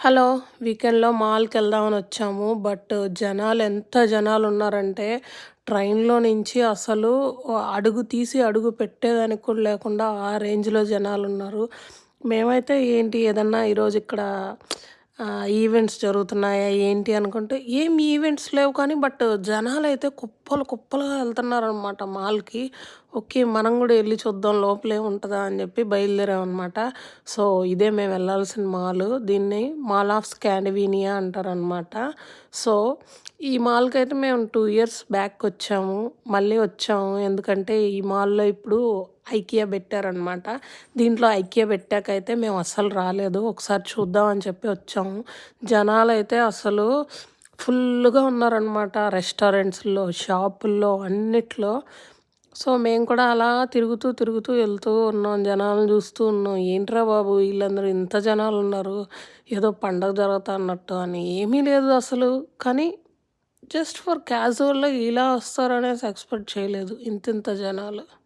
Hello! వీకెండ్‌లో మాల్‌కెళ్దామని వచ్చాము. But ఎంత జనాలున్నారంటే, ట్రైన్‌లో నుంచి అసలు అడుగు తీసి అడుగు పెట్టేదానికి కూడా లేకుండా ఆ రేంజ్‌లో జనాలున్నారు. మేమైతే ఏంటి ఏదన్నా ఈరోజు ఇక్కడ ఈవెంట్స్ జరుగుతున్నాయా ఏంటి అనుకుంటే, ఏం ఈవెంట్స్ లేవు కానీ జనాలైతే కుప్పలు కుప్పలుగా ఎళ్తున్నారనమాట మాల్‌కి. ఓకే. మనం గూడా ఎళ్లి చూద్దాం లోపలేముంటదా అని జెప్పి బయలుదేరామనమాట. సో, ఇదే మేము వెళ్ళాల్సిన మాలు. దీన్ని మాల్ ఆఫ్ స్కాండినేవియా అంటారనమాట. సో, ఈ మాల్‌కైతే మేము 2 ఇయర్స్ బ్యాక్ వచ్చాము. మళ్ళీ వచ్చాము. ఎందుకంటే ఈ మాల్‌లో ఇప్పుడు ఐకియా పెట్టారనమాట. దీంట్లో ఐకియా పెట్టాకైతే మేము అస్సలు రాలేదు. ఒకసారి చూద్దాం అని చెప్పి వచ్చాము. జనాలైతే అసలు ఫుల్లుగా ఉన్నారనమాట. రెస్టారెంట్స్‌లో, షాపుల్లో అన్నిట్లో. సో, మేము కూడా అలా తిరుగుతూ, తిరుగుతూ వెళ్తూ ఉన్నాం. జనాలను చూస్తూ ఉన్నాం. ఏంట్రా బాబు! వీళ్ళందరూ ఇంత జనాలున్నారు. ఏదో పండగ జరుగుతా అన్నట్టు అని. ఏమీ లేదు అసలు. కానీ జస్ట్ ఫర్ క్యాజువల్‌గా ఇలా వస్తారనేసి ఎక్స్‌పెక్ట్ చేయలేదు. ఇంతింత జనాలు.